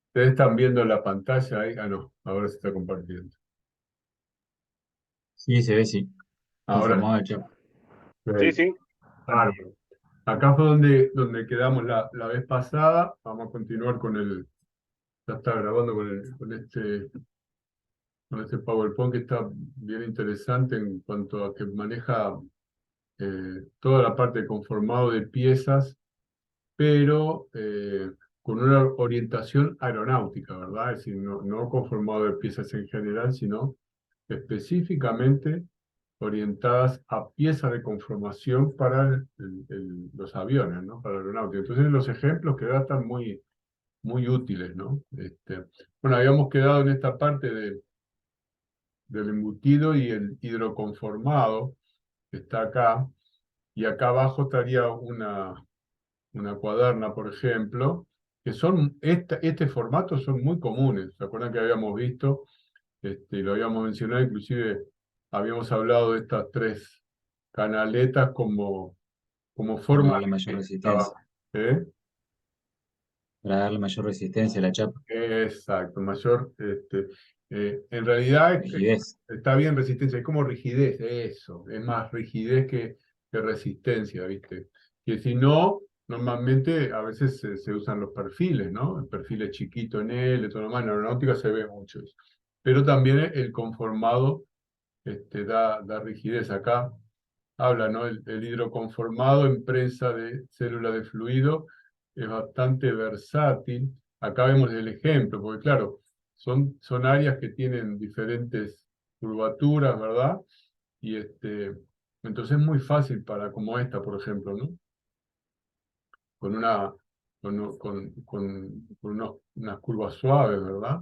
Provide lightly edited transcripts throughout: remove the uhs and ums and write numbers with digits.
Ustedes están viendo la pantalla ahí. Ah, no, ahora se está compartiendo. Sí, se ve, sí. Ahora Conformado el chapa. Sí, sí. sí. Bárbaro. Acá fue donde quedamos la vez pasada. Vamos a continuar con ya está grabando con este PowerPoint que está bien interesante en cuanto a que maneja toda la parte de conformado de piezas, pero con una orientación aeronáutica, ¿verdad? Es decir, no conformado de piezas en general, sino específicamente orientadas a piezas de conformación para los aviones, ¿no? Para la aeronáutica. Entonces, los ejemplos que da están muy útiles, ¿no? Bueno, habíamos quedado en esta parte del embutido y el hidroconformado, que está acá, y acá abajo estaría una cuaderna, por ejemplo, que este formato son muy comunes. ¿Se acuerdan que habíamos visto? Lo habíamos mencionado, inclusive habíamos hablado de estas tres canaletas como Para forma darle mayor de resistencia. trabajo. ¿Eh? Para darle mayor resistencia a la chapa. Exacto, en realidad Rigidez. está bien resistencia, es como rigidez, eso, es más rigidez que resistencia, ¿viste? Que si no, normalmente a veces se usan los perfiles, ¿no? El perfil es chiquito en L, todo lo demás, en aeronáutica se ve mucho eso. Pero también el conformado da rigidez. Acá habla, ¿no? El hidroconformado en prensa de célula de fluido es bastante versátil. Acá vemos el ejemplo, porque claro, son áreas que tienen diferentes curvaturas, ¿verdad? Y entonces es muy fácil para, como esta, por ejemplo, ¿no? Con una, unas curvas suaves, ¿verdad?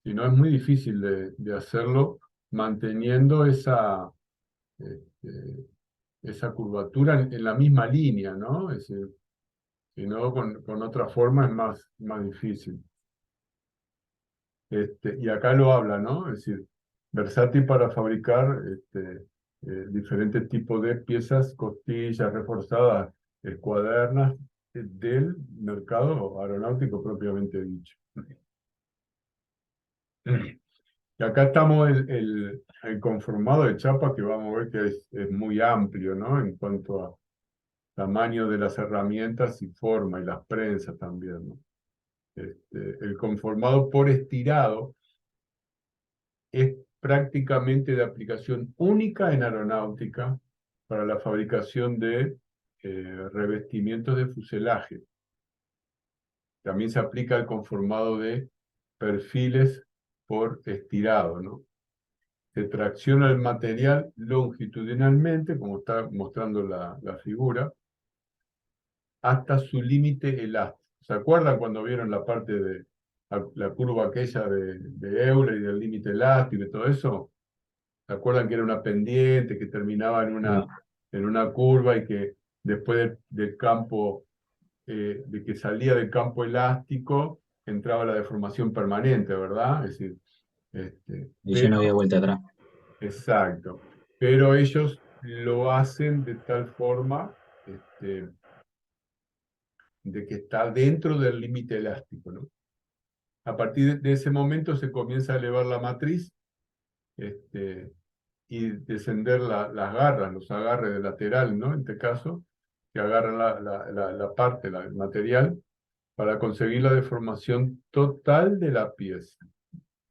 Si no, es muy difícil de hacerlo manteniendo este, esa curvatura en la misma línea, ¿no? Es decir, si no, con otra forma es más difícil. Y acá lo habla, ¿no? Es decir, versátil para fabricar diferentes tipos de piezas, costillas reforzadas, cuadernas del mercado aeronáutico propiamente dicho. Y acá estamos el conformado de chapa que vamos a ver que es muy amplio, ¿no? En cuanto a tamaño de las herramientas y forma, y las prensas también, ¿no? El conformado por estirado es prácticamente de aplicación única en aeronáutica para la fabricación de revestimientos de fuselaje. También se aplica el conformado de perfiles por estirado, ¿no? Se tracciona el material longitudinalmente, como está mostrando la figura, hasta su límite elástico. ¿Se acuerdan cuando vieron la parte de la curva aquella de Euler y del límite elástico y todo eso? ¿Se acuerdan que era una pendiente que terminaba Sí. en una curva y que después del campo, de que salía del campo elástico, entraba la deformación permanente, ¿verdad? Es decir, Y ya no pero, había vuelta atrás. exacto, pero ellos lo hacen de tal forma, este, de que está dentro del límite elástico, ¿no? A partir de ese momento se comienza a elevar la matriz este, y descender las garras, los agarres de lateral, ¿no? En este caso, que agarran la parte, el material, para conseguir la deformación total de la pieza.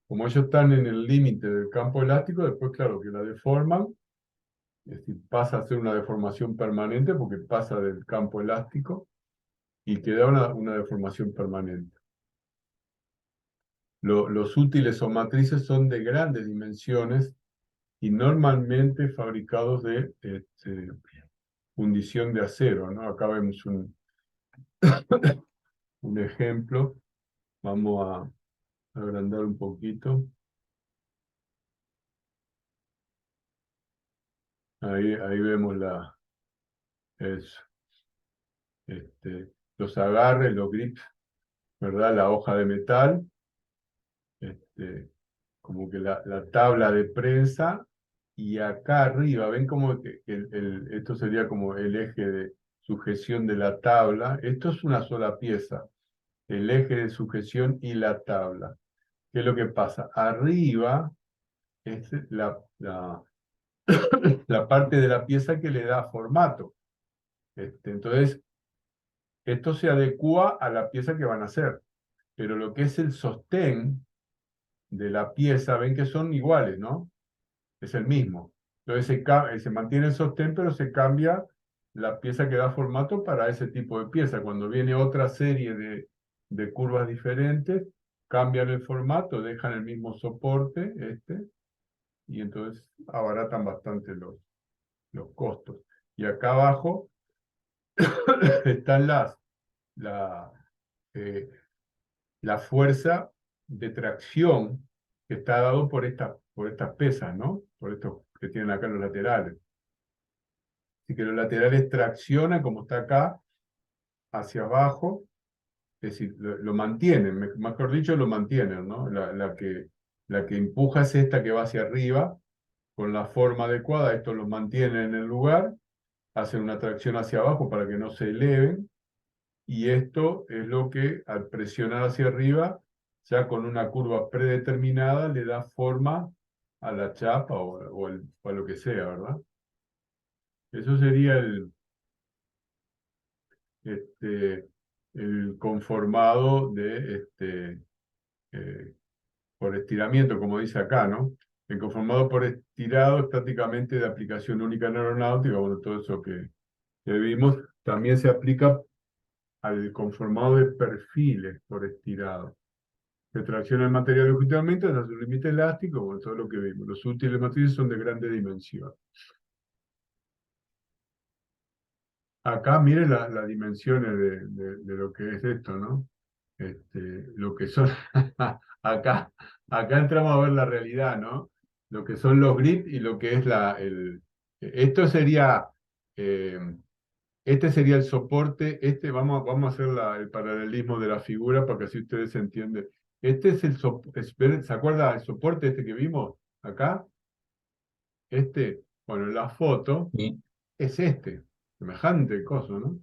Como ellos están en el límite del campo elástico, después, claro, que la deforman, es decir, pasa a ser una deformación permanente porque pasa del campo elástico y queda una deformación permanente. Los útiles o matrices son de grandes dimensiones y normalmente fabricados de fundición de acero, ¿no? Acá vemos un ejemplo. Vamos a agrandar un poquito. Ahí vemos eso, los agarres, los grips, ¿verdad? La hoja de metal, este, como que la tabla de prensa, y acá arriba, ven como que esto sería como el eje de sujeción de la tabla. Esto es una sola pieza. el eje de sujeción y la tabla. ¿Qué es lo que pasa? Arriba es la parte de la pieza que le da formato. Entonces, esto se adecua a la pieza que van a hacer, pero lo que es el sostén de la pieza, ven que son iguales, ¿no? Es el mismo. Entonces se mantiene el sostén, pero se cambia la pieza que da formato para ese tipo de pieza. Cuando viene otra serie de curvas diferentes, cambian el formato, dejan el mismo soporte, y entonces abaratan bastante los costos. Y acá abajo están la, eh, la fuerza de tracción que está dado por estas pesas, ¿no? Por estos que tienen acá los laterales. Así que los laterales traccionan, como está acá, hacia abajo, es decir, lo mantienen, mejor dicho, lo mantienen, ¿no? La que empuja es esta que va hacia arriba, con la forma adecuada, esto los mantiene en el lugar, hacen una tracción hacia abajo para que no se eleven, y esto es lo que al presionar hacia arriba, ya con una curva predeterminada, le da forma a la chapa o a lo que sea, ¿verdad? Eso sería este, el conformado eh, por estiramiento, como dice acá, ¿no? El conformado por estirado estáticamente de aplicación única en aeronáutica, bueno, todo eso que vimos, también se aplica al conformado de perfiles por estirado. Se tracciona el material longitudinalmente hasta su límite elástico, bueno, todo lo que vimos. Los útiles materiales son de grande dimensión. Acá miren las dimensiones de lo que es esto, ¿no? Lo que son, acá entramos a ver la realidad, ¿no? Lo que son los grips y lo que es esto sería, eh, este sería el soporte, vamos a hacer el paralelismo de la figura para que así ustedes entienden. Este es ¿se acuerda el soporte que vimos acá? Bueno, la foto Sí. es semejante cosa, ¿no?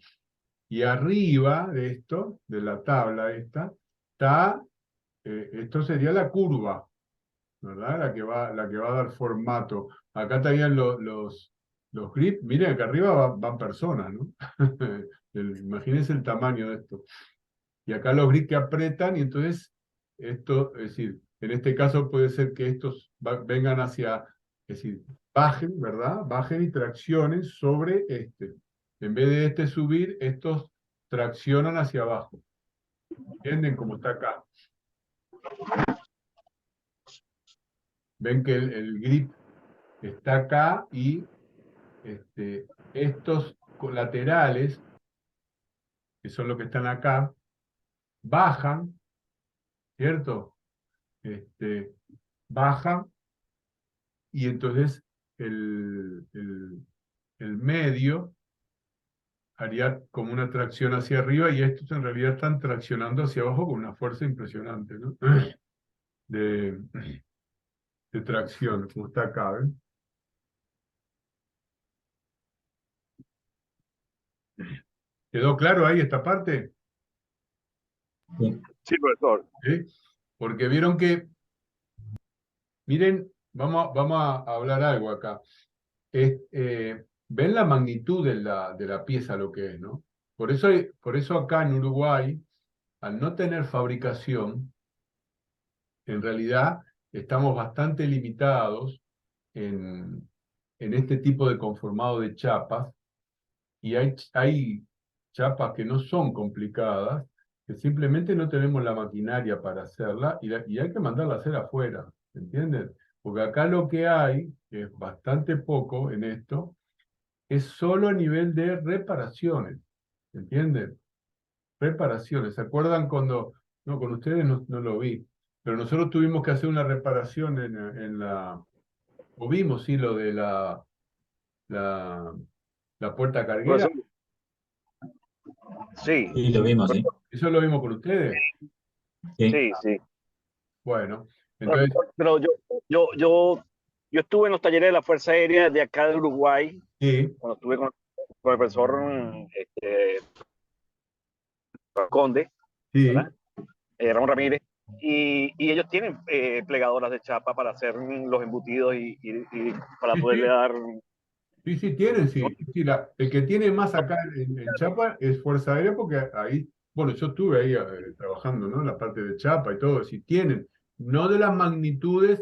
Y arriba de esto, de la tabla está, esto sería la curva, ¿verdad? La que va a dar formato. Acá estarían los grips, miren, acá arriba van personas, ¿no? Imagínense el tamaño de esto. Y acá los grips que apretan, y entonces esto, es decir, en este caso puede ser que estos vengan es decir, bajen, ¿verdad? Bajen y traccionen sobre este. En vez de subir, estos traccionan hacia abajo. ¿Entienden cómo está acá? Ven que el grip está acá y estos colaterales, que son los que están acá, bajan, ¿cierto? Bajan y entonces el, el, el medio haría como una tracción hacia arriba y estos en realidad están traccionando hacia abajo con una fuerza impresionante, ¿no? De, de tracción, como está acá, ¿ven? ¿Quedó claro ahí esta parte? Sí. Sí, profesor. ¿Sí? Porque vieron que, miren, vamos a hablar algo acá. Ven la magnitud de la pieza, lo que es, ¿no? Por eso acá en Uruguay, al no tener fabricación, en realidad estamos bastante limitados en este tipo de conformado de chapas, y hay chapas que no son complicadas, que simplemente no tenemos la maquinaria para hacerla, y hay que mandarla a hacer afuera, ¿entienden? Porque acá lo que hay, que es bastante poco en esto, es solo a nivel de reparaciones, ¿entienden? Reparaciones. ¿Se acuerdan cuando, no, con ustedes no lo vi, pero nosotros tuvimos que hacer una reparación o vimos, sí, lo de la, la puerta carguera? Profesor, sí, Sí, lo vimos, sí. ¿Eso lo vimos con ustedes? Sí. sí, sí. Bueno, entonces, Pero yo estuve en los talleres de la Fuerza Aérea de acá de Uruguay, sí, cuando estuve con el profesor Conde, Sí, ¿verdad? Ramón Ramírez. Y ellos tienen plegadoras de chapa para hacer los embutidos y para sí, poderle sí, dar. sí, sí, tienen, Son, sí. Sí, el que tiene más acá en Chapa es Fuerza Aérea, porque ahí, bueno, yo estuve ahí trabajando, ¿no? En la parte de Chapa y todo, sí tienen, no de las magnitudes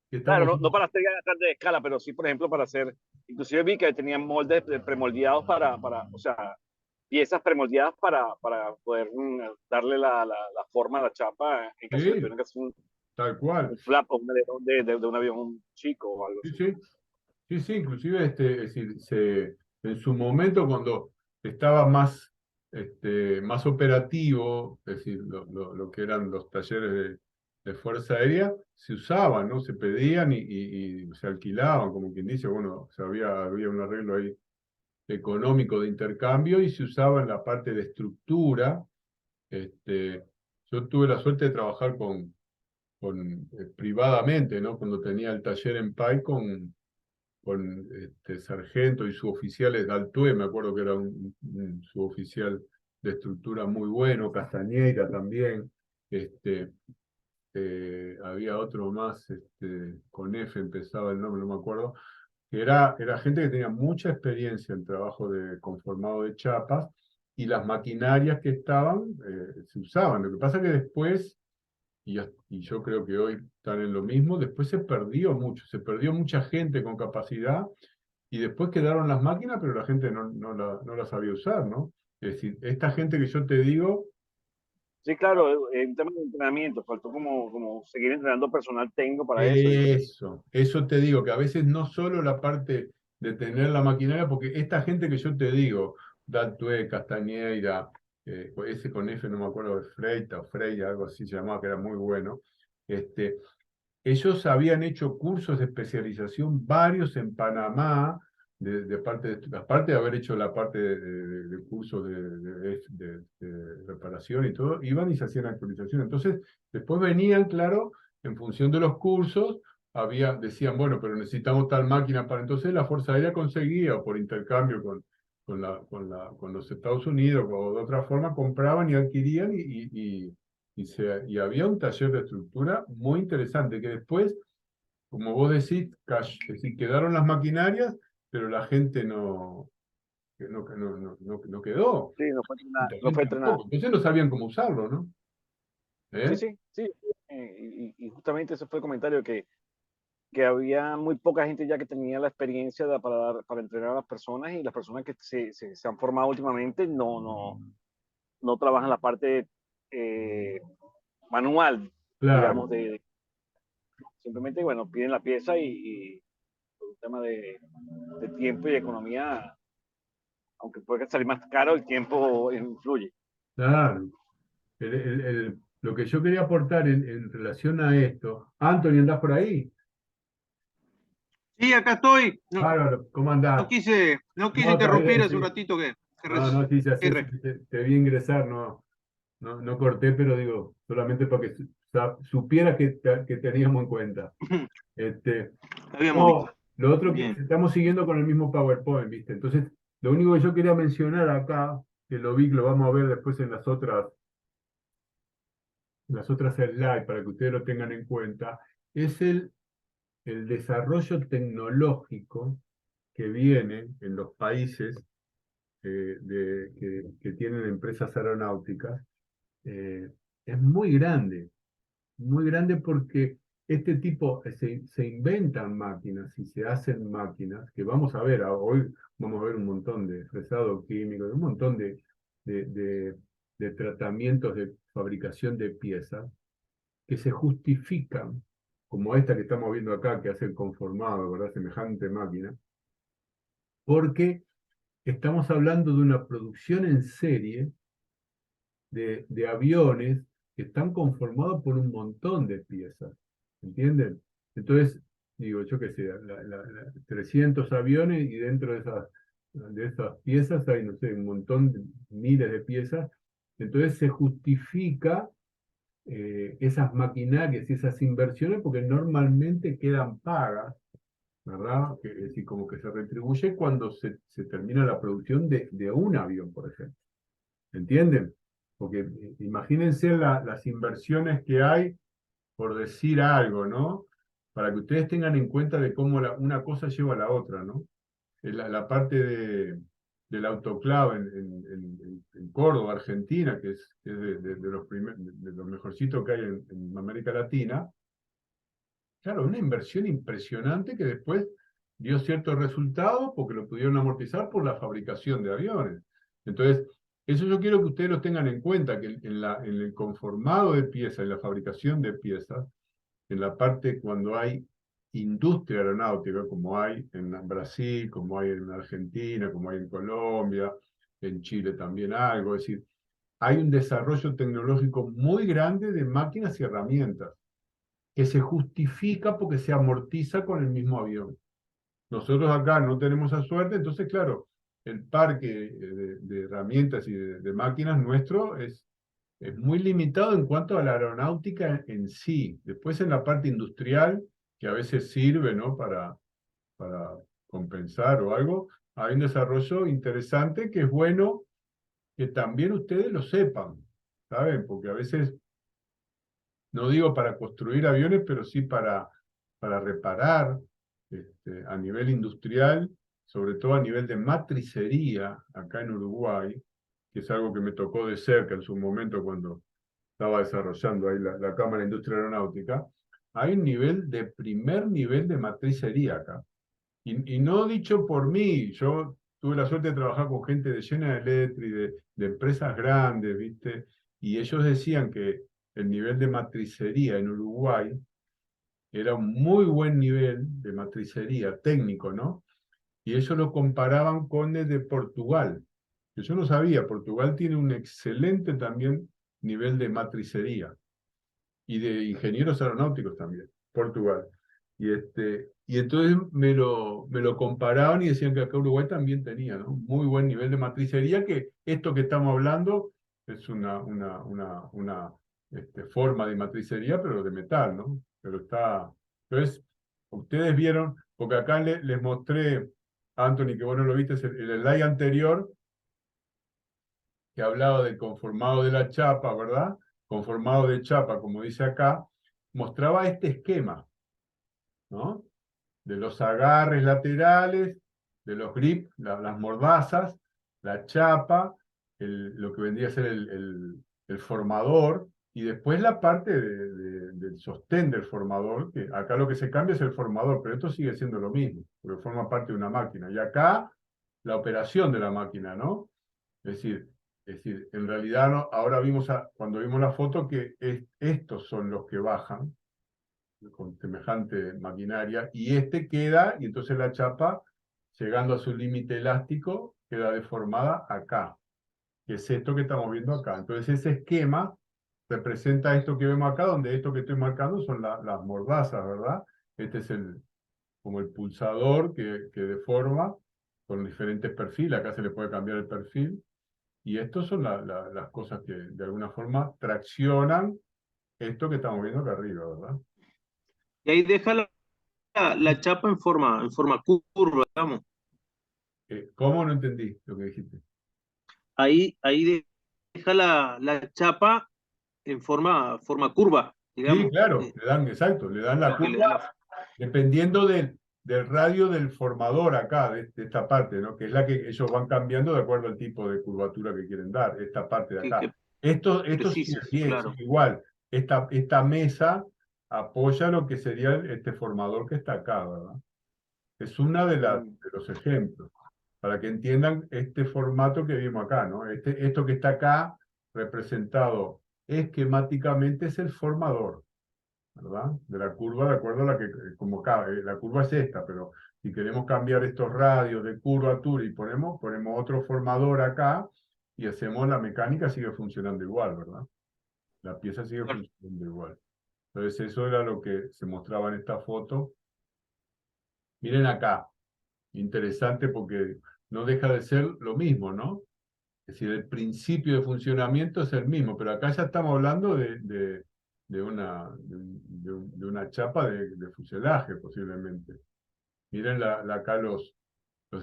que claro, estamos. no para hacer grandes escala, pero sí, por ejemplo, para hacer. Inclusive vi que tenían moldes premoldeados o sea, piezas premoldeadas para poder darle la forma a la chapa en caso de que Sí, tuvieran que hacer tal cual. un flap o un alerón de un avión chico o algo Sí, así. sí, sí, sí, inclusive es decir, en su momento cuando estaba más operativo, es decir, lo que eran los talleres de Fuerza Aérea, se usaban, ¿no? Se pedían y se alquilaban, como quien dice, bueno, o sea, había un arreglo ahí económico de intercambio y se usaba en la parte de estructura. Este, yo tuve la suerte de trabajar privadamente, ¿no? Cuando tenía el taller en PAI con sargento y suboficiales de Altuve, me acuerdo que era un suboficial de estructura muy bueno, Castañeira también, este, había otro más, con F empezaba el nombre, no me acuerdo, que era gente que tenía mucha experiencia en trabajo de conformado de chapas, y las maquinarias que estaban se usaban. Lo que pasa que después, y yo creo que hoy están en lo mismo, después se perdió mucha gente con capacidad, y después quedaron las máquinas, pero la gente no las sabía usar, ¿no? Es decir, esta gente que yo te digo, Sí, claro, en temas de entrenamiento, faltó como seguir entrenando personal técnico para eso. eso te digo, que a veces no solo la parte de tener la maquinaria, porque esta gente que yo te digo, Daltue, Castañeira, ese con F no me acuerdo, de Freita o Freya, algo así se llamaba, que era muy bueno, este, ellos habían hecho cursos de especialización, varios en Panamá, aparte de haber hecho la parte de cursos de reparación y todo, iban y se hacían actualizaciones. Entonces, después venían, claro, en función de los cursos, decían, bueno, pero necesitamos tal máquina para entonces la Fuerza Aérea conseguía, o por intercambio con los Estados Unidos, o de otra forma, compraban y adquirían y había un taller de estructura muy interesante que después, como vos decís, es decir, quedaron las maquinarias, pero la gente no quedó. Sí, Y no también fue entrenada. tampoco. Entonces no sabían cómo usarlo, ¿no? Sí, ¿Eh? sí, sí. Y justamente ese fue el comentario, que había muy poca gente ya que tenía la experiencia para entrenar a las personas, y las personas que se han formado últimamente no trabajan la parte manual, Claro. digamos, simplemente, bueno, piden la pieza y por un tema de tiempo y economía, aunque puede salir más caro, el tiempo influye. Claro. Lo que yo quería aportar en relación a esto, Anthony, ¿andás por ahí? Sí, acá estoy. No, Bárbaro, ¿cómo andás? no quise No, está interrumpir bien, hace un sí. ratito que No, sí, ya sé, sí, re- te vi ingresar, no corté, pero digo, solamente para que supiera que teníamos en cuenta. Este, habíamos visto. no, lo otro que Bien. estamos siguiendo con el mismo PowerPoint, ¿viste? Entonces, lo único que yo quería mencionar acá, que lo vi, que lo vamos a ver después en las otras slides para que ustedes lo tengan en cuenta, es el desarrollo tecnológico que viene en los países que tienen empresas aeronáuticas. eh, es muy grande porque este tipo se inventan máquinas y se hacen máquinas que vamos a ver, hoy vamos a ver un montón de fresado químico, un montón de, de- de tratamientos de fabricación de piezas que se justifican, como esta que estamos viendo acá, que hace el conformado, ¿verdad? Semejante máquina, porque estamos hablando de una producción en serie de aviones que están conformados por un montón de piezas, ¿entienden? Entonces, digo, yo qué sé, 300 aviones y dentro de esas piezas hay, no sé, un montón, miles de piezas. Entonces se justifica esas maquinarias y esas inversiones porque normalmente quedan pagas, ¿verdad? Es decir, como que se retribuye cuando se termina la producción de un avión, por ejemplo. ¿Entienden? porque imagínense las inversiones que hay, por decir algo, ¿no? Para que ustedes tengan en cuenta de cómo una cosa lleva a la otra, ¿no? La parte del autoclave en Córdoba, Argentina, que es de los mejorcitos que hay en América Latina. Claro, una inversión impresionante que después dio ciertos resultados porque lo pudieron amortizar por la fabricación de aviones. Entonces, eso yo quiero que ustedes lo tengan en cuenta, que en el conformado de piezas, en la fabricación de piezas, en la parte cuando hay industria aeronáutica, como hay en Brasil, como hay en Argentina, como hay en Colombia, en Chile también algo, es decir, hay un desarrollo tecnológico muy grande de máquinas y herramientas que se justifica porque se amortiza con el mismo avión. Nosotros acá no tenemos esa suerte, entonces, claro, el parque de herramientas y de máquinas nuestro es muy limitado en cuanto a la aeronáutica en sí. Después en la parte industrial, que a veces sirve, ¿no? para compensar o algo, hay un desarrollo interesante que es bueno que también ustedes lo sepan, ¿saben? Porque a veces, no digo para construir aviones, pero sí para reparar a nivel industrial, sobre todo a nivel de matricería, acá en Uruguay, que es algo que me tocó de cerca en su momento cuando estaba desarrollando ahí la Cámara de Industria Aeronáutica, hay un nivel de primer nivel de matricería acá. Y no dicho por mí, yo tuve la suerte de trabajar con gente de General Electric, de empresas grandes, ¿viste? Y ellos decían que el nivel de matricería en Uruguay era un muy buen nivel de matricería técnico, ¿no? Y ellos lo comparaban con el de Portugal, que yo no sabía, Portugal tiene un excelente también nivel de matricería y de ingenieros aeronáuticos también, Portugal. Y entonces me lo comparaban y decían que acá Uruguay también tenía, ¿no? Muy buen nivel de matricería, que esto que estamos hablando es una forma de matricería, pero de metal, ¿no? Pero está... Entonces, ustedes vieron, porque acá les mostré, Anthony, que vos no lo viste, el slide anterior, que hablaba del conformado de la chapa, ¿verdad? Conformado de chapa, como dice acá, mostraba este esquema, ¿no? De los agarres laterales, de los grips, las mordazas, la chapa, lo que vendría a ser el formador, y después la parte del sostén del formador, que acá lo que se cambia es el formador, pero esto sigue siendo lo mismo, porque forma parte de una máquina. Y acá la operación de la máquina, ¿no? Es decir, en realidad no, ahora cuando vimos la foto que estos son los que bajan con semejante maquinaria, y queda, y entonces la chapa, llegando a su límite elástico, queda deformada acá, que es esto que estamos viendo acá. Entonces ese esquema representa esto que vemos acá, donde esto que estoy marcando son las mordazas, ¿verdad? Este es como el pulsador que deforma con diferentes perfiles, acá se le puede cambiar el perfil, y estas son las cosas que de alguna forma traccionan esto que estamos viendo acá arriba, ¿verdad? Y ahí deja la chapa en forma curva, digamos. ¿Cómo? No entendí lo que dijiste. Ahí deja la chapa en forma curva, Sí, digamos. claro, exacto, le dan la Lo que le da curva dependiendo del radio del formador acá, de esta parte, ¿no? Que es la que ellos van cambiando de acuerdo al tipo de curvatura que quieren dar, esta parte de acá. que Esto precises, sigue claro. igual, esta mesa apoya lo que sería este formador que está acá, ¿verdad? Es una de los ejemplos, para que entiendan este formato que vimos acá, ¿no? Esto que está acá representado esquemáticamente es el formador, ¿verdad? De la curva, de acuerdo a la que, como cabe, la curva es esta, pero si queremos cambiar estos radios de curvatura y ponemos otro formador acá y hacemos la mecánica, sigue funcionando igual, ¿verdad? La pieza sigue Claro. funcionando igual. Entonces eso era lo que se mostraba en esta foto. Miren acá, interesante porque no deja de ser lo mismo, ¿no? Es decir, el principio de funcionamiento es el mismo, pero acá ya estamos hablando de una chapa de fuselaje, posiblemente. Miren acá los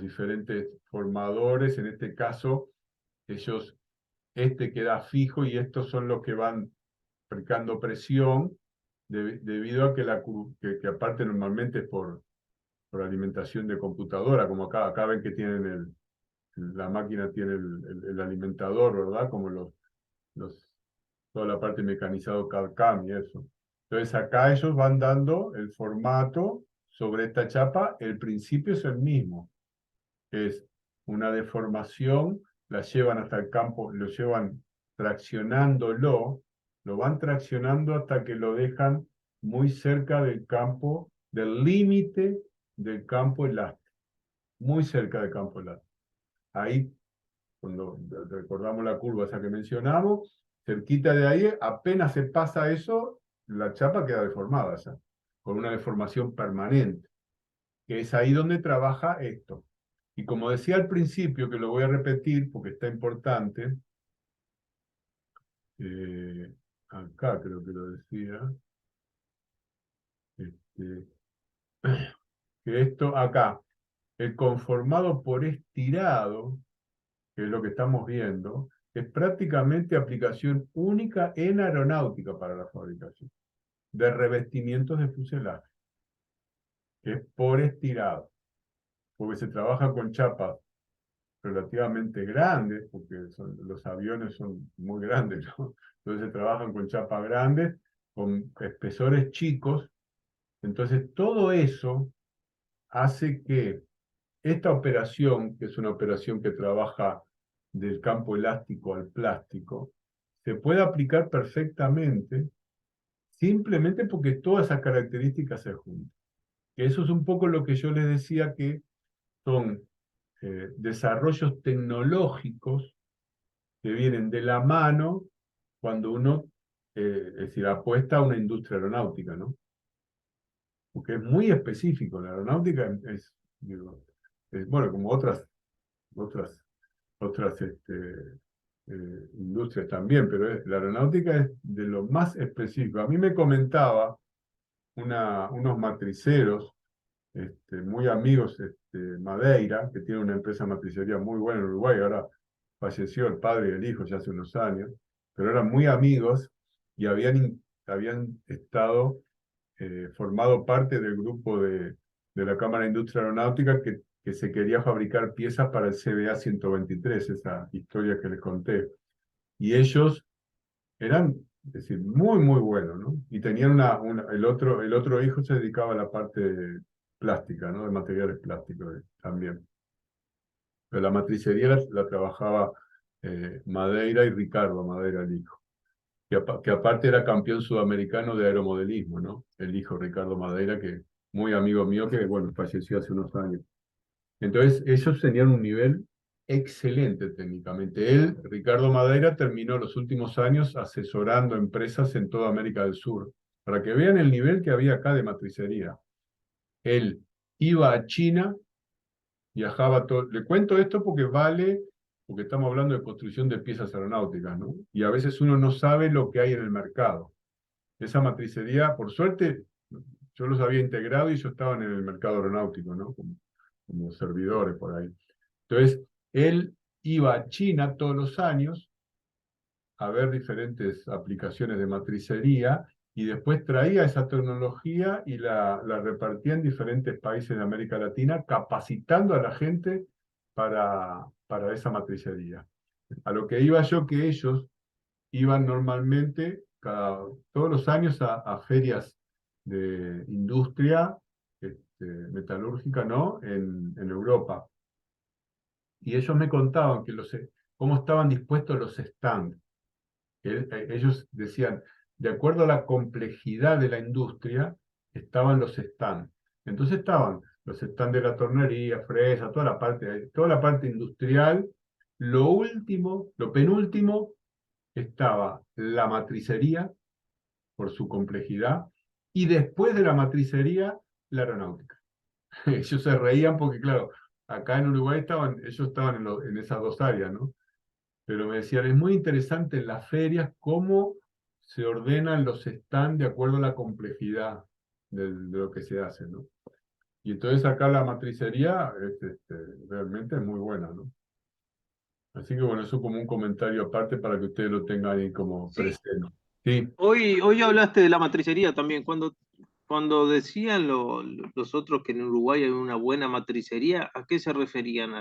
diferentes formadores, en este caso, ellos este queda fijo y estos son los que van aplicando presión debido a que, que aparte normalmente es por alimentación de computadora, como acá ven que tienen la máquina tiene el alimentador, ¿verdad? Como toda la parte mecanizado CAD/CAM y eso. Entonces acá ellos van dando el formato sobre esta chapa, el principio es el mismo, es una deformación, la llevan hasta el campo, lo llevan traccionándolo, lo van traccionando hasta que lo dejan muy cerca del campo, del límite del campo elástico, muy cerca del campo elástico. Ahí, cuando recordamos la curva esa que mencionamos, cerquita de ahí, apenas se pasa eso, la chapa queda deformada ya, con una deformación permanente, que es ahí donde trabaja esto. Y como decía al principio, que lo voy a repetir porque está importante, acá creo que lo decía, este, que esto acá, el conformado por estirado, que es lo que estamos viendo, es prácticamente aplicación única en aeronáutica para la fabricación de revestimientos de fuselaje, que es por estirado, porque se trabaja con chapas relativamente grandes, porque los aviones son muy grandes, ¿no? Entonces se trabajan con chapas grandes, con espesores chicos, entonces todo eso hace que esta operación, que es una operación que trabaja del campo elástico al plástico, se puede aplicar perfectamente simplemente porque todas esas características se juntan. Eso es un poco lo que yo les decía que son desarrollos tecnológicos que vienen de la mano cuando uno, es decir, apuesta a una industria aeronáutica, ¿no? Porque es muy específico. La aeronáutica digo, bueno, como otras industrias también, pero la aeronáutica es de lo más específico. A mí me comentaba unos matriceros muy amigos, Madeira, que tiene una empresa matricería muy buena en Uruguay, ahora falleció el padre y el hijo ya hace unos años, pero eran muy amigos y habían estado formado parte del grupo de la Cámara de Industria Aeronáutica que se quería fabricar piezas para el CBA 123, esa historia que les conté. Y ellos eran, es decir, muy, muy buenos, ¿no? Y tenían el otro hijo se dedicaba a la parte plástica, ¿no? De materiales plásticos también. Pero la matricería la trabajaba Madeira y Ricardo Madeira, el hijo. Que aparte era campeón sudamericano de aeromodelismo, ¿no? El hijo Ricardo Madeira, que muy amigo mío, que bueno, falleció hace unos años. Entonces, ellos tenían un nivel excelente técnicamente. Él, Ricardo Madeira, terminó los últimos años asesorando empresas en toda América del Sur, para que vean el nivel que había acá de matricería. Él iba a China, viajaba todo. Le cuento esto porque estamos hablando de construcción de piezas aeronáuticas, ¿no? Y a veces uno no sabe lo que hay en el mercado. Esa matricería, por suerte, yo los había integrado y ellos estaban en el mercado aeronáutico, ¿no? Como servidores por ahí. Entonces, él iba a China todos los años a ver diferentes aplicaciones de matricería y después traía esa tecnología y la repartía en diferentes países de América Latina, capacitando a la gente para esa matricería. A lo que iba yo, que ellos iban normalmente todos los años a ferias de industria metalúrgica, ¿no? En Europa. Y ellos me contaban cómo estaban dispuestos los stands. Ellos decían, de acuerdo a la complejidad de la industria, estaban los stands. Entonces estaban los stands de la tornería, fresa, toda la parte industrial. Lo penúltimo, estaba la matricería, por su complejidad, y después de la matricería, la aeronáutica. Ellos se reían porque, claro, acá en Uruguay ellos estaban en esas dos áreas, ¿no? Pero me decían, es muy interesante en las ferias cómo se ordenan los stands de acuerdo a la complejidad de lo que se hace, ¿no? Y entonces acá la matricería realmente es muy buena, ¿no? Así que bueno, eso como un comentario aparte para que ustedes lo tengan ahí como Sí, presente. Sí, hoy hablaste de la matricería también. Cuando decían los otros que en Uruguay hay una buena matricería, ¿a qué se referían?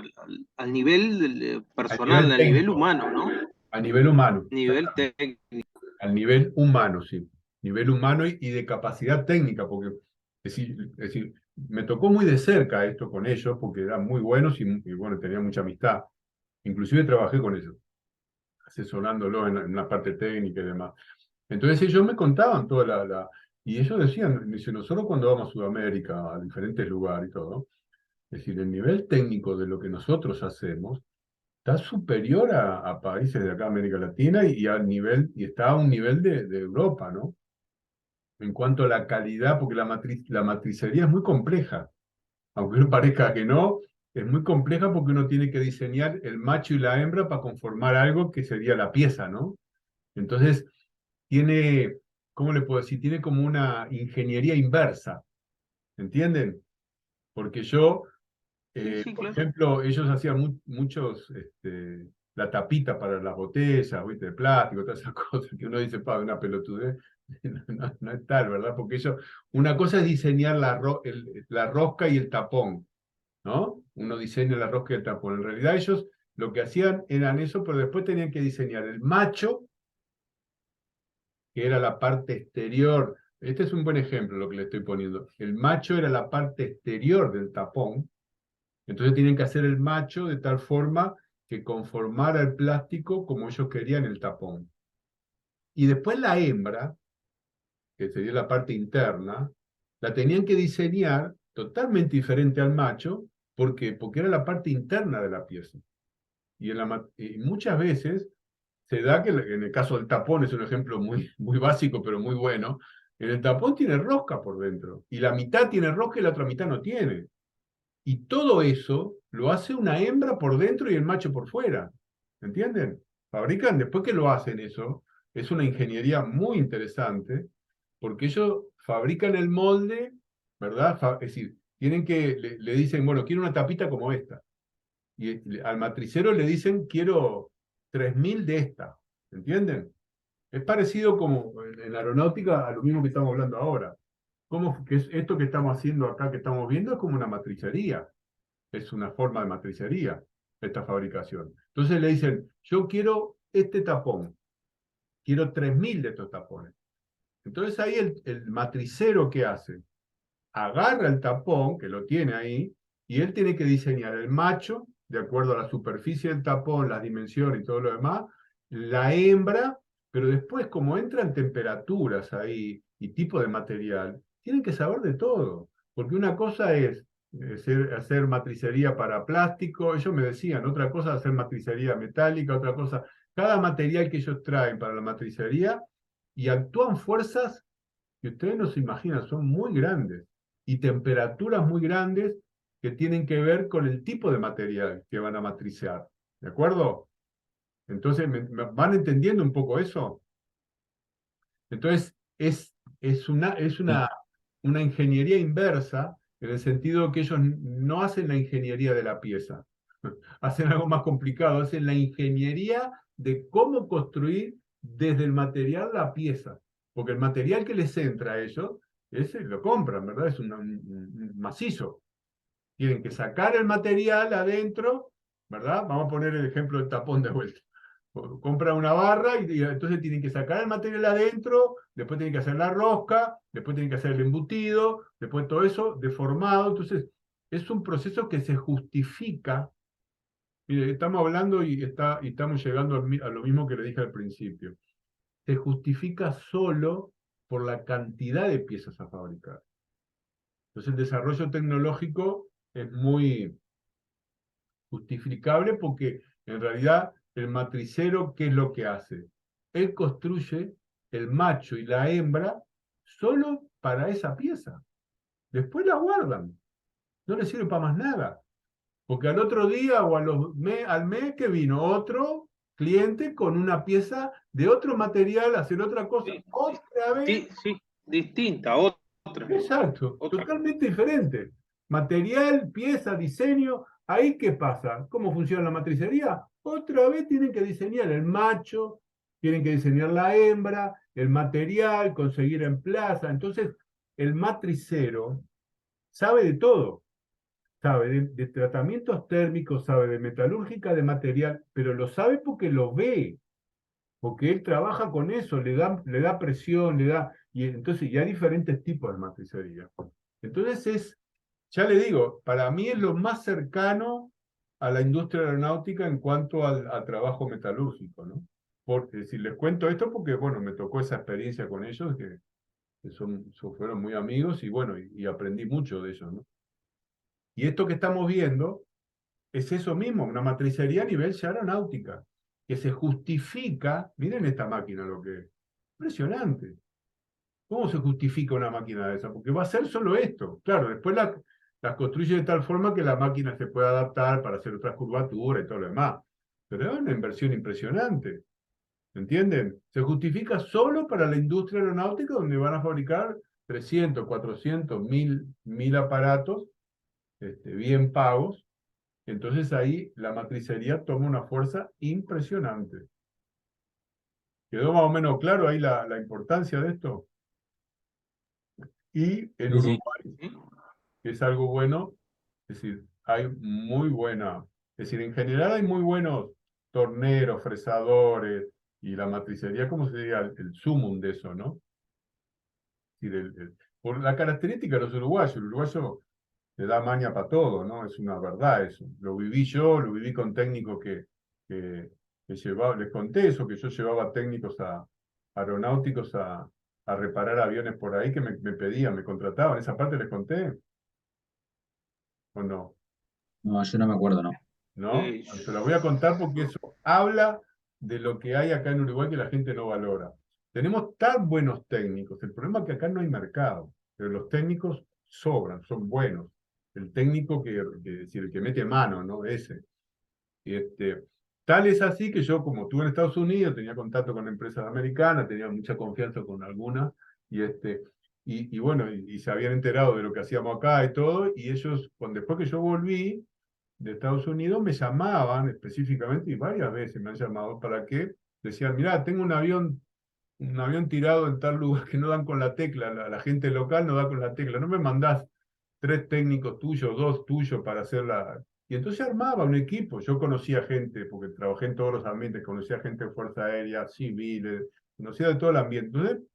Al nivel a personal, nivel al nivel técnico, humano, ¿no? a nivel humano, Nivel técnico. al nivel humano, sí. Nivel humano y de capacidad técnica, porque es decir, me tocó muy de cerca esto con ellos, porque eran muy buenos y bueno, tenía mucha amistad. Inclusive trabajé con ellos, asesorándolos en la parte técnica y demás. Entonces ellos me contaban toda y ellos decían, dice, nosotros cuando vamos a Sudamérica, a diferentes lugares y todo, es decir, el nivel técnico de lo que nosotros hacemos está superior a países de acá, América Latina, y está a un nivel de Europa, ¿no? En cuanto a la calidad, porque la matricería es muy compleja, aunque no parezca que no, es muy compleja porque uno tiene que diseñar el macho y la hembra para conformar algo que sería la pieza, ¿no? Entonces, tiene, ¿cómo le puedo decir? Tiene como una ingeniería inversa, ¿entienden? Porque Sí, sí, por claro. ejemplo, ellos hacían muchos, la tapita para las botellas, ¿viste? De plástico, todas esas cosas que uno dice, pa, una pelotudez, no es tal, ¿verdad? Porque una cosa es diseñar la rosca y el tapón, ¿no? Uno diseña la rosca y el tapón. En realidad ellos lo que hacían eran eso, pero después tenían que diseñar el macho, que era la parte exterior. Este es un buen ejemplo lo que le estoy poniendo. El macho era la parte exterior del tapón, entonces tienen que hacer el macho de tal forma que conformara el plástico como ellos querían el tapón. Y después la hembra, que sería la parte interna, la tenían que diseñar totalmente diferente al macho. ¿Por qué? Porque era la parte interna de la pieza. Y muchas veces se da que en el caso del tapón es un ejemplo muy básico, pero muy bueno. En el tapón tiene rosca por dentro, y la mitad tiene rosca y la otra mitad no tiene. Y todo eso lo hace una hembra por dentro y el macho por fuera. ¿Entienden? Fabrican, después que lo hacen eso, es una ingeniería muy interesante, porque ellos fabrican el molde, ¿verdad? Es decir, le dicen, bueno, quiero una tapita como esta. Y al matricero le dicen, quiero 3000 de esta. ¿Entienden? Es parecido como en la aeronáutica a lo mismo que estamos hablando ahora. Que es esto que estamos haciendo acá, que estamos viendo, es como una matricería. Es una forma de matricería, esta fabricación. Entonces le dicen, yo quiero este tapón, quiero 3000 de estos tapones. Entonces ahí el matricero, ¿qué hace? Agarra el tapón, que lo tiene ahí, y él tiene que diseñar el macho, de acuerdo a la superficie del tapón, las dimensiones y todo lo demás, la hembra, pero después, como entran temperaturas ahí y tipo de material, tienen que saber de todo, porque una cosa es hacer matricería para plástico, ellos me decían, otra cosa es hacer matricería metálica, otra cosa, cada material que ellos traen para la matricería, y actúan fuerzas que ustedes no se imaginan, son muy grandes y temperaturas muy grandes que tienen que ver con el tipo de material que van a matricear. ¿De acuerdo? Entonces, ¿van entendiendo un poco eso? Entonces, es una ingeniería inversa en el sentido que ellos no hacen la ingeniería de la pieza, hacen algo más complicado, hacen la ingeniería de cómo construir desde el material la pieza, porque el material que les entra a ellos, ese lo compran, ¿verdad? Es un macizo. Tienen que sacar el material adentro, ¿verdad? Vamos a poner el ejemplo del tapón de vuelta. Compran una barra y entonces tienen que sacar el material adentro, después tienen que hacer la rosca, después tienen que hacer el embutido, después todo eso deformado. Entonces, es un proceso que se justifica. Mire, estamos hablando y estamos llegando a lo mismo que le dije al principio. Se justifica solo por la cantidad de piezas a fabricar. Entonces, el desarrollo tecnológico es muy justificable porque en realidad el matricero, ¿qué es lo que hace? Él construye el macho y la hembra solo para esa pieza. Después la guardan. No le sirve para más nada. Porque al otro día o al mes que vino otro cliente con una pieza de otro material, hacer otra cosa, Sí, otra vez. sí, sí, distinta, otra. Exacto, Otra. totalmente diferente. Material, pieza, diseño, ¿Ahí qué pasa? ¿Cómo funciona la matricería? Otra vez tienen que diseñar el macho, tienen que diseñar la hembra, el material, conseguir en plaza. Entonces, el matricero sabe de todo. Sabe de tratamientos térmicos, sabe de metalúrgica, de material, pero lo sabe porque lo ve, porque él trabaja con eso, le da presión, y entonces ya hay diferentes tipos de matricería. Entonces ya le digo, para mí es lo más cercano a la industria aeronáutica en cuanto al trabajo metalúrgico, ¿no? Porque si les cuento esto, porque bueno, me tocó esa experiencia con ellos, que fueron muy amigos, y bueno, y aprendí mucho de ellos, ¿no? Y esto que estamos viendo es eso mismo, una matricería a nivel ya aeronáutica, que se justifica, miren esta máquina lo que es, impresionante. ¿Cómo se justifica una máquina de esa? Porque va a ser solo esto. Claro, después las construye de tal forma que la máquina se pueda adaptar para hacer otras curvaturas y todo lo demás. Pero es una inversión impresionante. ¿Entienden? Se justifica solo para la industria aeronáutica, donde van a fabricar 300, 400, 1000 aparatos bien pagos. Entonces ahí la matricería toma una fuerza impresionante. ¿Quedó más o menos claro ahí la importancia de esto? Y en Sí, sí. Uruguay es algo bueno, es decir, hay muy buena, es decir, en general hay muy buenos torneros, fresadores, y la matricería, ¿cómo se diría? El sumum de eso, ¿no? Es decir, por la característica de los uruguayos, el uruguayo le da maña para todo, ¿no? Es una verdad eso. Lo viví yo, lo viví con técnicos que llevaba, les conté eso, que yo llevaba técnicos aeronáuticos a reparar aviones por ahí que me pedían, me contrataban. ¿Esa parte les conté? ¿O no? No, yo no me acuerdo, no. ¿No? Se la voy a contar porque eso habla de lo que hay acá en Uruguay que la gente no valora. Tenemos tan buenos técnicos, el problema es que acá no hay mercado, pero los técnicos sobran, son buenos. El técnico es decir, el que mete mano, ¿no? Ese. Y tal es así que yo, como estuve en Estados Unidos, tenía contacto con empresas americanas, tenía mucha confianza con algunas, y bueno, y se habían enterado de lo que hacíamos acá y todo, y ellos, después que yo volví de Estados Unidos, me llamaban específicamente, y varias veces me han llamado, para que decían, mirá, tengo un avión tirado en tal lugar que no dan con la tecla, la gente local no da con la tecla, no me mandás 3 técnicos tuyos, 2 tuyos para hacerla. Y entonces armaba un equipo, yo conocía gente, porque trabajé en todos los ambientes, conocía gente de Fuerza Aérea, civiles, conocía de todo el ambiente. Entonces,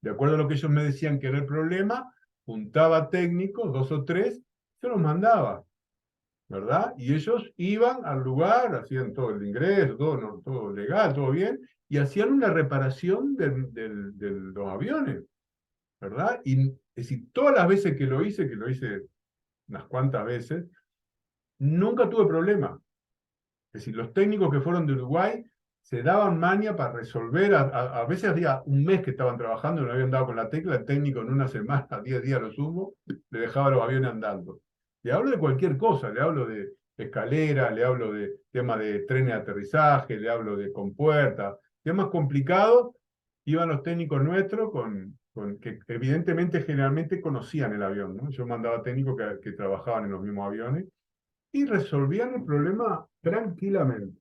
de acuerdo a lo que ellos me decían que era el problema, juntaba técnicos, 2 o 3, se los mandaba, ¿verdad? Y ellos iban al lugar, hacían todo el ingreso, todo, no, todo legal, todo bien, y hacían una reparación de los aviones, ¿verdad? Y es decir, todas las veces que lo hice unas cuantas veces, nunca tuve problema. Es decir, los técnicos que fueron de Uruguay se daban maña para resolver, a veces había un mes que estaban trabajando y no habían dado con la tecla, el técnico en una semana, 10 días lo sumo, le dejaba los aviones andando. Le hablo de cualquier cosa, le hablo de escalera, le hablo de tema de trenes de aterrizaje, le hablo de compuertas, temas complicados, iban los técnicos nuestros que evidentemente generalmente conocían el avión, ¿no? Yo mandaba técnicos que trabajaban en los mismos aviones y resolvían el problema tranquilamente.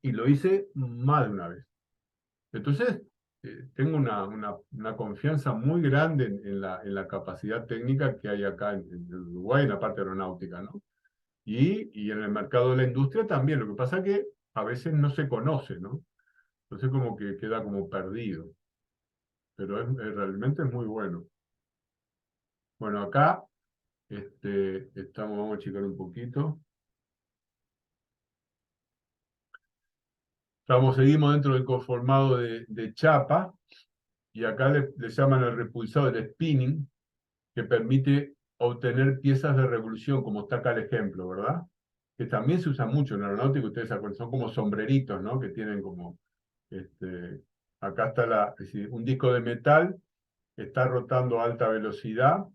Y lo hice más de una vez. Entonces, tengo una confianza muy grande en la capacidad técnica que hay acá en Uruguay, en la parte aeronáutica, ¿no? Y en el mercado de la industria también. Lo que pasa es que a veces no se conoce, ¿no? Entonces como que queda como perdido. Pero realmente es muy bueno. Bueno, acá vamos a checar un poquito. Seguimos dentro del conformado de chapa, y acá le llaman el repulsado, el spinning, que permite obtener piezas de revolución, como está acá el ejemplo, ¿verdad? Que también se usa mucho en aeronáutica, ustedes se acuerdan, son como sombreritos, ¿no? Que tienen como, acá está es decir, un disco de metal, está rotando a alta velocidad,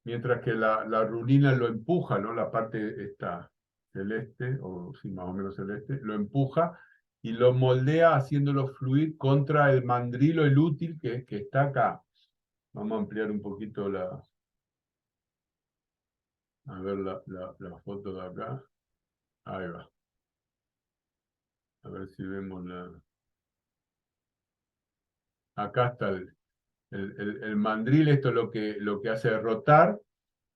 mientras que la rulina lo empuja, ¿no? La parte esta celeste, o sí, más o menos celeste, lo empuja y lo moldea haciéndolo fluir contra el mandrilo, el útil que está acá. Vamos a ampliar un poquito A ver la foto de acá. Ahí va. A ver si vemos la... Acá está el mandril, esto es lo que hace rotar.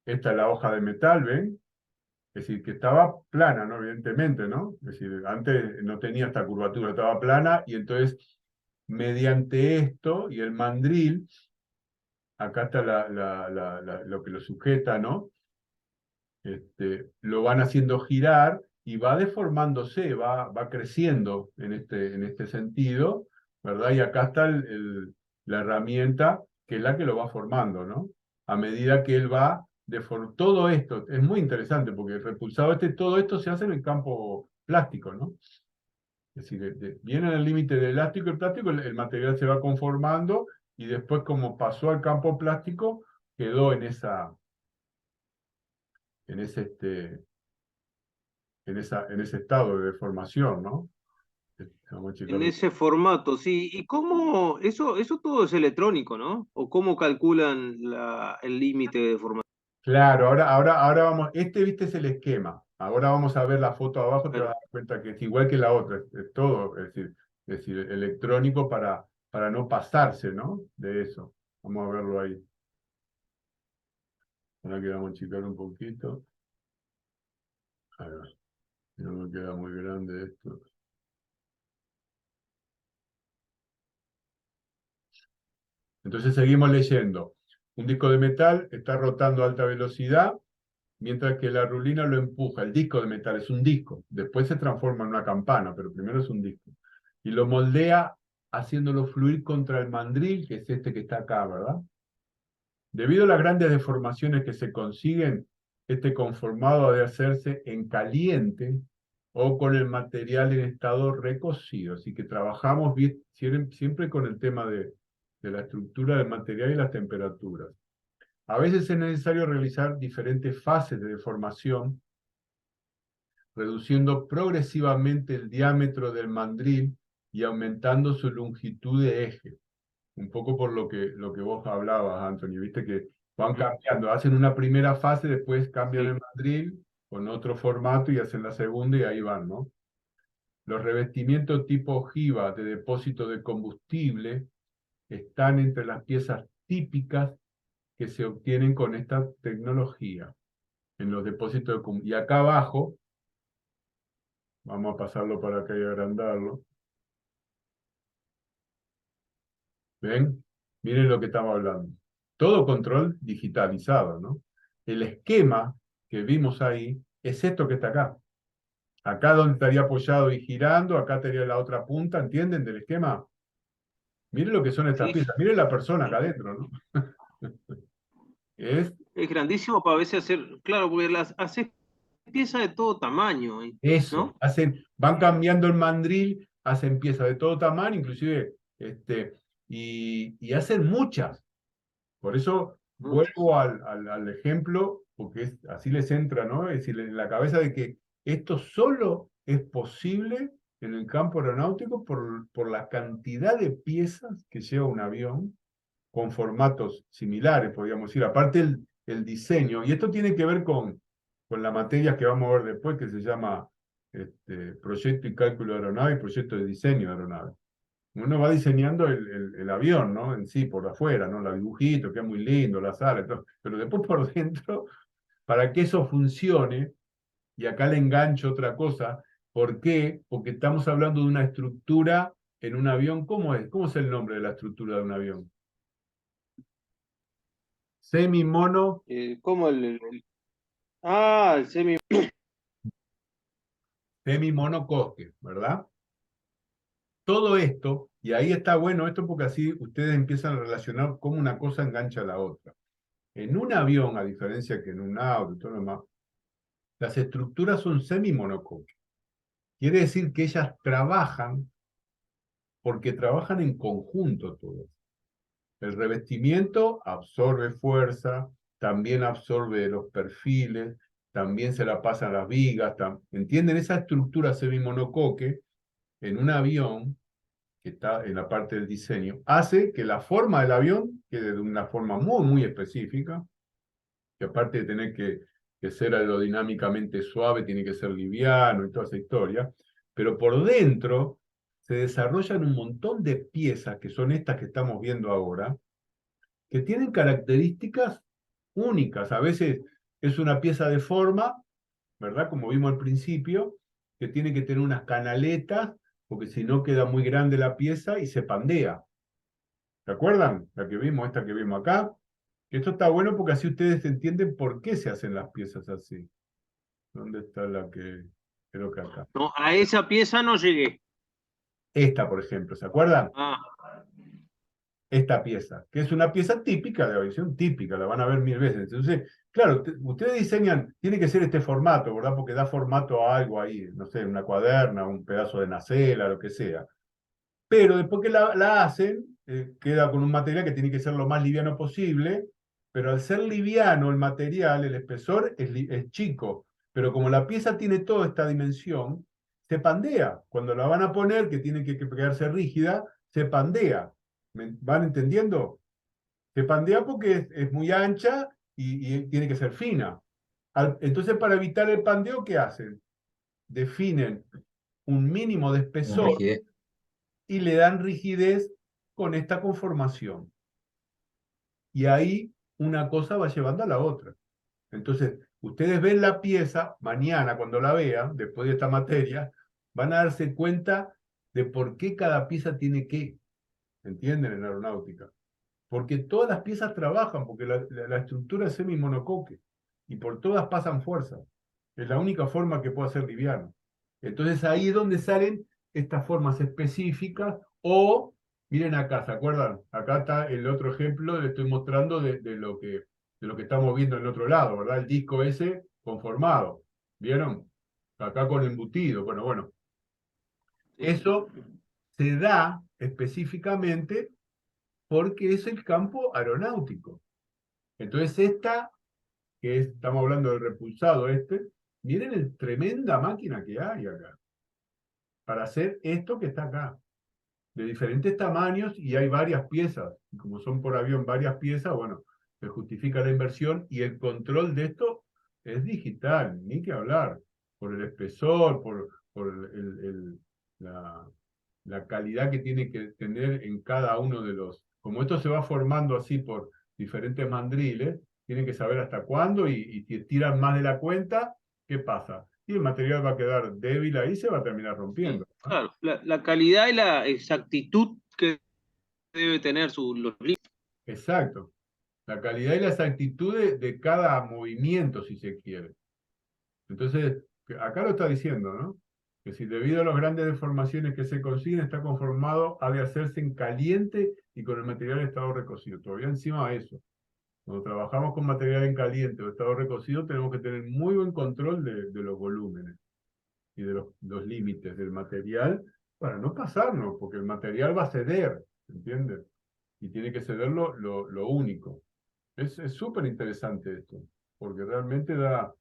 Esta es la hoja de metal, ¿ven? Es decir, que estaba plana, ¿no? Evidentemente, ¿no? Es decir, antes no tenía esta curvatura, estaba plana, y entonces, mediante esto y el mandril, acá está lo que lo sujeta, ¿no? Lo van haciendo girar y va deformándose, va creciendo en este sentido, ¿verdad? Y acá está la herramienta que es la que lo va formando, ¿no? A medida que él va deformando. Todo esto es muy interesante porque el repulsado todo esto se hace en el campo plástico, ¿no? Es decir, viene en el límite del elástico y el plástico, el material se va conformando y después como pasó al campo plástico, quedó en ese en ese estado de deformación, ¿no? Vamos a En checarlo. ese formato, sí. ¿Y cómo? Eso todo es electrónico, ¿no? ¿O cómo calculan el límite de formato? Claro, ahora vamos, viste es el esquema. Ahora vamos a ver la foto abajo, te vas a dar cuenta que es igual que la otra, es todo, es decir, electrónico para no pasarse, ¿no? De eso. Vamos a verlo ahí. Ahora que vamos a checar un poquito. Ahí va. No me queda muy grande esto. Entonces seguimos leyendo. Un disco de metal está rotando a alta velocidad, mientras que la rulina lo empuja. El disco de metal es un disco, después se transforma en una campana, pero primero es un disco. Y lo moldea haciéndolo fluir contra el mandril, que es este que está acá, ¿verdad? Debido a las grandes deformaciones que se consiguen, este conformado ha de hacerse en caliente o con el material en estado recocido. Así que trabajamos siempre con el tema de la estructura del material y las temperaturas. A veces es necesario realizar diferentes fases de deformación, reduciendo progresivamente el diámetro del mandril y aumentando su longitud de eje. Un poco por lo que vos hablabas, Anthony, viste que van cambiando, hacen una primera fase, después cambian Sí. el mandril con otro formato y hacen la segunda y ahí van, ¿no? Los revestimientos tipo ojiva de depósito de combustible están entre las piezas típicas que se obtienen con esta tecnología en los depósitos de combustible. Y acá abajo, vamos a pasarlo para acá y agrandarlo. ¿Ven? Miren lo que estamos hablando. Todo control digitalizado, ¿no? El esquema que vimos ahí es esto que está acá. Acá donde estaría apoyado y girando, acá estaría la otra punta, ¿entienden? Del esquema. Miren lo que son estas Sí, piezas. Miren la persona acá adentro, ¿no? Es es grandísimo para a veces hacer, claro, porque las haces piezas de todo tamaño, eso. ¿no? Van cambiando el mandril, hacen piezas de todo tamaño, inclusive, y hacen muchas. Por eso Muchas. vuelvo al ejemplo, porque así les entra, ¿no? Es decir, en la cabeza de que esto solo es posible en el campo aeronáutico por la cantidad de piezas que lleva un avión con formatos similares, podríamos decir. Aparte el diseño, y esto tiene que ver con la materia que vamos a ver después, que se llama proyecto y cálculo de aeronave y proyecto de diseño de aeronave. Uno va diseñando el avión, ¿no? En sí, por afuera, ¿no? Los dibujitos, que es muy lindo, las alas, todo. Pero después por dentro, para que eso funcione, y acá le engancho otra cosa, ¿por qué? Porque estamos hablando de una estructura en un avión. ¿Cómo es? ¿Cómo es el nombre de la estructura de un avión? Semimono, ¿Cómo el semi? semimonocoque, ¿verdad? Todo esto, y ahí está bueno esto porque así ustedes empiezan a relacionar cómo una cosa engancha a la otra. En un avión, a diferencia que en un auto y todo lo demás, las estructuras son semimonocoques. Quiere decir que ellas trabajan porque trabajan en conjunto todas. El revestimiento absorbe fuerza, también absorbe los perfiles, también se la pasan las vigas. ¿Entienden? Esa estructura semimonocoque en un avión, que está en la parte del diseño, hace que la forma del avión quede de una forma muy, muy específica, que aparte de tener que que ser aerodinámicamente suave tiene que ser liviano y toda esa historia, pero por dentro se desarrollan un montón de piezas, que son estas que estamos viendo ahora, que tienen características únicas. A veces es una pieza de forma, ¿verdad? Como vimos al principio, que tiene que tener unas canaletas, porque si no queda muy grande la pieza y se pandea. ¿Se acuerdan? La que vimos, esta que vimos acá. Esto está bueno porque así ustedes entienden por qué se hacen las piezas así. ¿Dónde está la que...? Creo que acá. No, a esa pieza no llegué. Esta, por ejemplo, ¿se acuerdan? Ah, Esta pieza, que es una pieza típica de aviación, típica, la van a ver 1000 veces. Entonces, claro, ustedes diseñan, tiene que ser este formato, ¿verdad? Porque da formato a algo ahí, no sé, una cuaderna, un pedazo de nacela, lo que sea. Pero después que la hacen, queda con un material que tiene que ser lo más liviano posible, pero al ser liviano el material, el espesor es chico, pero como la pieza tiene toda esta dimensión, se pandea. Cuando la van a poner, que tiene que quedarse rígida, se pandea. ¿Me van entendiendo? Se pandea porque es muy ancha y tiene que ser fina. Entonces, para evitar el pandeo, ¿qué hacen? Definen un mínimo de Una espesor rigidez. y le dan rigidez con esta conformación. Y ahí una cosa va llevando a la otra. Entonces, ustedes ven la pieza, mañana cuando la vean, después de esta materia, van a darse cuenta de por qué cada pieza tiene qué. ¿Entienden? En aeronáutica. Porque todas las piezas trabajan, porque la estructura es semimonocoque, y por todas pasan fuerzas. Es la única forma que puede ser liviano. Entonces ahí es donde salen estas formas específicas, o, miren acá, ¿se acuerdan? Acá está el otro ejemplo, le estoy mostrando de lo que estamos viendo en el otro lado, ¿verdad? El disco ese conformado. ¿Vieron? Acá con embutido. Bueno. sí. Eso se da específicamente porque es el campo aeronáutico. Entonces esta, estamos hablando del repulsado miren el tremenda máquina que hay acá, para hacer esto que está acá, de diferentes tamaños, y hay varias piezas, y como son por avión varias piezas, bueno, se justifica la inversión, y el control de esto es digital, ni que hablar, por el espesor, por la calidad que tiene que tener en cada uno de los... Como esto se va formando así por diferentes mandriles, tienen que saber hasta cuándo, y si tiran más de la cuenta, ¿qué pasa? Y el material va a quedar débil ahí, se va a terminar rompiendo. Claro, la calidad y la exactitud que debe tener los libros. Exacto. La calidad y la exactitud de cada movimiento, si se quiere. Entonces, acá lo está diciendo, ¿no? Que si debido a las grandes deformaciones que se consiguen, está conformado, ha de hacerse en caliente y con el material en estado recocido. Todavía encima de eso. Cuando trabajamos con material en caliente o estado recocido, tenemos que tener muy buen control de los volúmenes y de los límites del material para no pasarnos, porque el material va a ceder, ¿entiendes? Y tiene que ceder lo único. Es súper interesante esto, porque realmente da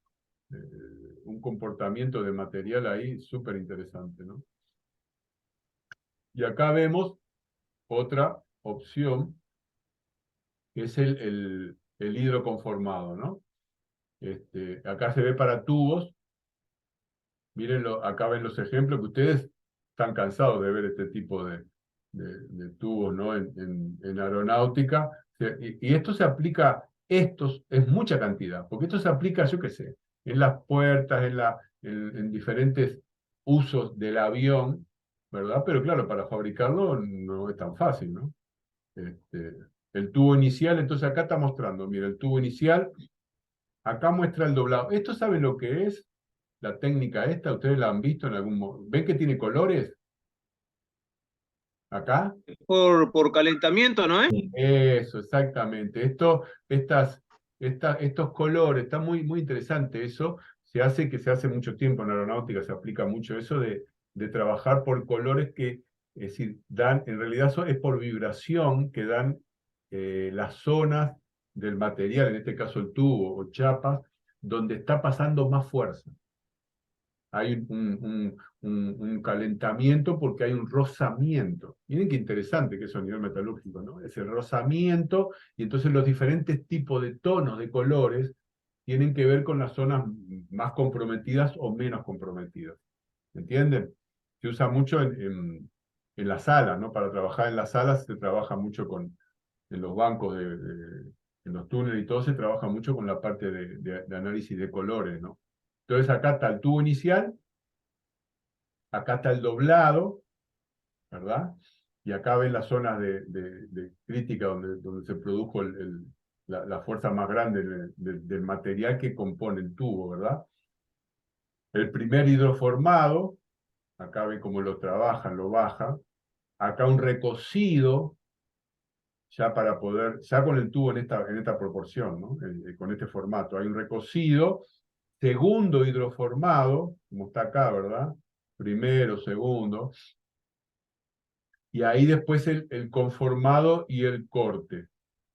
un comportamiento de material ahí súper interesante, ¿no? Y acá vemos otra opción, que es el hidroconformado, ¿no? Acá se ve para tubos. Mírenlo, acá ven los ejemplos, que ustedes están cansados de ver este tipo de tubos, ¿no? En aeronáutica. Y esto se aplica, es mucha cantidad, porque esto se aplica, yo qué sé, en las puertas, en diferentes usos del avión, ¿verdad? Pero claro, para fabricarlo no es tan fácil, ¿no? El tubo inicial, entonces acá está mostrando, mira, el tubo inicial, acá muestra el doblado. ¿Esto saben lo que es? La técnica esta, ¿ustedes la han visto en algún momento? ¿Ven que tiene colores? ¿Acá? Por calentamiento, ¿no es? Eso, exactamente. Estos colores, está muy interesante eso. Se hace mucho tiempo en aeronáutica, se aplica mucho eso de trabajar por colores que, es decir, en realidad es por vibración que dan las zonas del material, en este caso el tubo o chapas, donde está pasando más fuerza. Hay un calentamiento porque hay un rozamiento. Miren qué interesante que es a nivel metalúrgico, ¿no? Es el rozamiento, y entonces los diferentes tipos de tonos de colores tienen que ver con las zonas más comprometidas o menos comprometidas. ¿Entienden? Se usa mucho en las salas, ¿no? Para trabajar en las salas se trabaja mucho en los bancos, en los túneles y todo, se trabaja mucho con la parte de análisis de colores, ¿no? Entonces acá está el tubo inicial, acá está el doblado, ¿verdad? Y acá ven las zonas de crítica donde se produjo la fuerza más grande del material que compone el tubo, ¿verdad? El primer hidroformado, acá ven cómo lo trabajan, lo bajan. Acá un recocido, ya para poder, ya con el tubo en esta proporción, ¿no? Con este formato. Hay un recocido, segundo hidroformado, como está acá, ¿verdad? Primero, segundo. Y ahí después el conformado y el corte.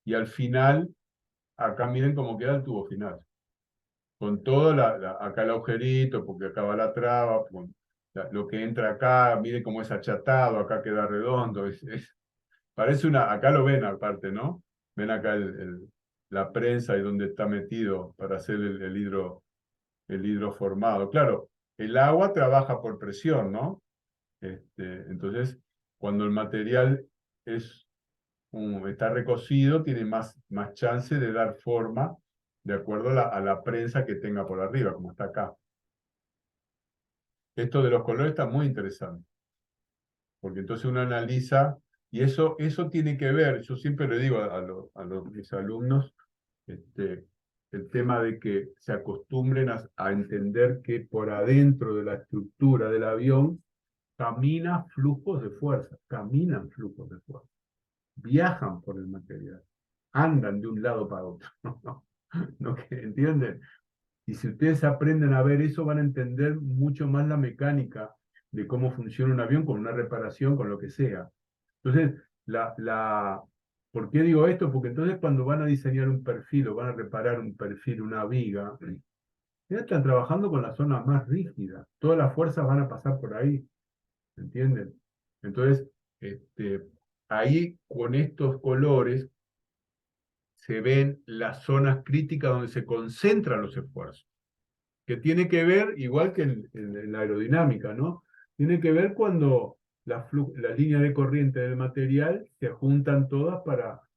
Y al final, acá miren cómo queda el tubo final. Con todo, acá el agujerito, porque acá va la traba, con lo que entra acá, miren cómo es achatado, acá queda redondo. Parece acá lo ven aparte, ¿no? Ven acá la prensa y donde está metido para hacer el hidro formado. Claro, el agua trabaja por presión, ¿no? Entonces, cuando el material está recocido, tiene más chance de dar forma de acuerdo a la prensa que tenga por arriba, como está acá. Esto de los colores está muy interesante, porque entonces uno analiza, y eso tiene que ver, yo siempre le digo mis alumnos, el tema de que se acostumbren a entender que por adentro de la estructura del avión caminan flujos de fuerza, viajan por el material, andan de un lado para otro, ¿no? ¿Entienden? Y si ustedes aprenden a ver eso, van a entender mucho más la mecánica de cómo funciona un avión con una reparación, con lo que sea. Entonces, ¿por qué digo esto? Porque entonces cuando van a diseñar un perfil o van a reparar un perfil, una viga, ya están trabajando con las zonas más rígidas. Todas las fuerzas van a pasar por ahí, ¿entienden? Entonces, ahí con estos colores se ven las zonas críticas donde se concentran los esfuerzos, que tiene que ver, igual que en la aerodinámica, ¿no? Tiene que ver cuando las líneas de corriente del material se juntan todas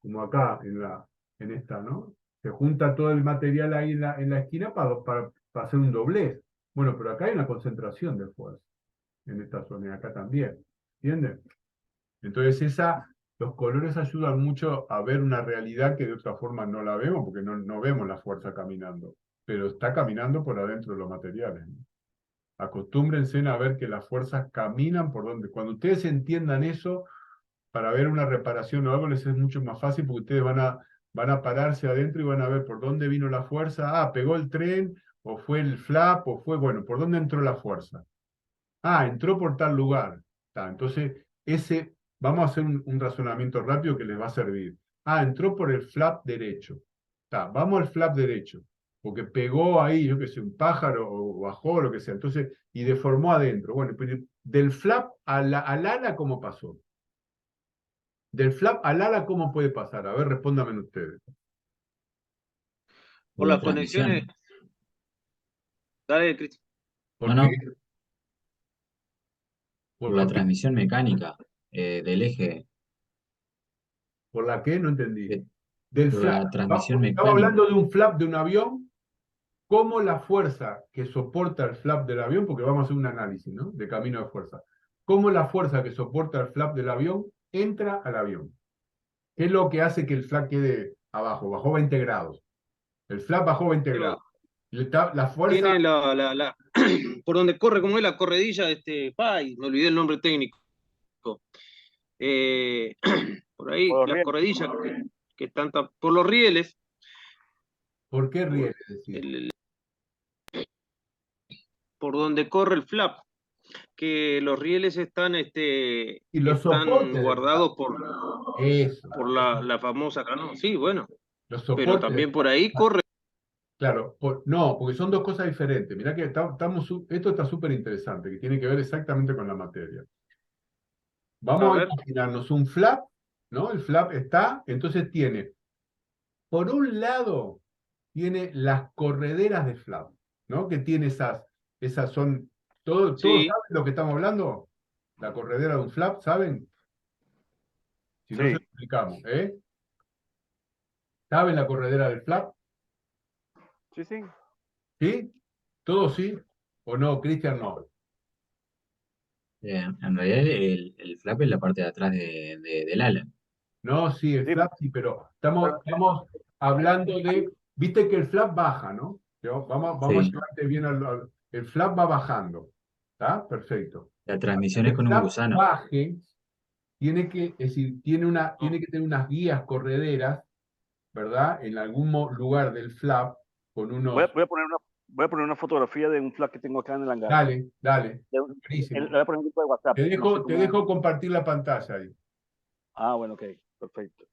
como acá en esta, ¿no? Se junta todo el material ahí en la esquina para hacer un doblez. Bueno, pero acá hay una concentración de fuerza en esta zona y acá también, ¿entienden? Entonces los colores ayudan mucho a ver una realidad que de otra forma no la vemos, porque no vemos la fuerza caminando, pero está caminando por adentro de los materiales, ¿no? Acostúmbrense a ver que las fuerzas caminan por donde. Cuando ustedes entiendan eso, para ver una reparación o algo les es mucho más fácil, porque ustedes van a pararse adentro y van a ver por dónde vino la fuerza. Ah, pegó el tren, o fue el flap, o fue, bueno, ¿por dónde entró la fuerza? Ah, entró por tal lugar. Entonces, vamos a hacer un razonamiento rápido que les va a servir. Ah, entró por el flap derecho. Vamos al flap derecho, porque pegó ahí, yo qué sé, un pájaro o bajó, lo que sea. Entonces, y deformó adentro. Bueno, pero del flap al ala, ¿cómo pasó? Del flap al ala, ¿cómo puede pasar? A ver, respóndanme ustedes. Por las conexiones. Dale, Cristian. ¿Por No, qué? por la qué? transmisión mecánica del eje. ¿Por la qué? No entendí. de- Del por flap. la transmisión Porque estaba mecánica. hablando de un flap de un avión, cómo la fuerza que soporta el flap del avión, porque vamos a hacer un análisis, ¿no? De camino de fuerza. Cómo la fuerza que soporta el flap del avión entra al avión. ¿Qué es lo que hace que el flap quede abajo? Bajó 20 grados. El flap bajó 20 grados. La fuerza... Tiene por donde corre, como es la corredilla, me olvidé el nombre técnico. Por ahí, Por los las rieles. corredillas que están por los rieles. ¿Por qué rieles? Por donde corre el flap, que los rieles están, Y los soportes guardados Eso. por la famosa canoa. Sí, bueno, Los pero soportes también por ahí corre. Claro, no, porque son dos cosas diferentes. Mirá que esto está súper interesante, que tiene que ver exactamente con la materia. A Vamos a ver. imaginarnos un flap, ¿no? El flap está, entonces por un lado, tiene las correderas de flap, ¿no? Que tiene esas son, ¿todos Sí. saben lo que estamos hablando? La corredera de un flap, ¿saben? Si no, Sí. se lo explicamos, ¿eh? ¿Saben la corredera del flap? Sí, sí. ¿Sí? ¿Todos sí? ¿O no? Cristian no. En realidad el flap es la parte de atrás del ala. No, sí, el Sí. flap sí, pero estamos hablando de, viste que el flap baja, ¿no? Vamos a Sí. llevarte bien el flap va bajando. ¿Está? Perfecto. La transmisión Que es el con un flap gusano. baje, tiene que, es decir, tiene que tener unas guías correderas, ¿verdad? En algún lugar del flap con unos. Voy a poner una fotografía de un flag que tengo acá en el hangar. Dale, dale. Le Buenísimo. voy a poner un grupo de WhatsApp. Te No sé dejo cómo- compartir la pantalla ahí. Ah, bueno, ok, perfecto.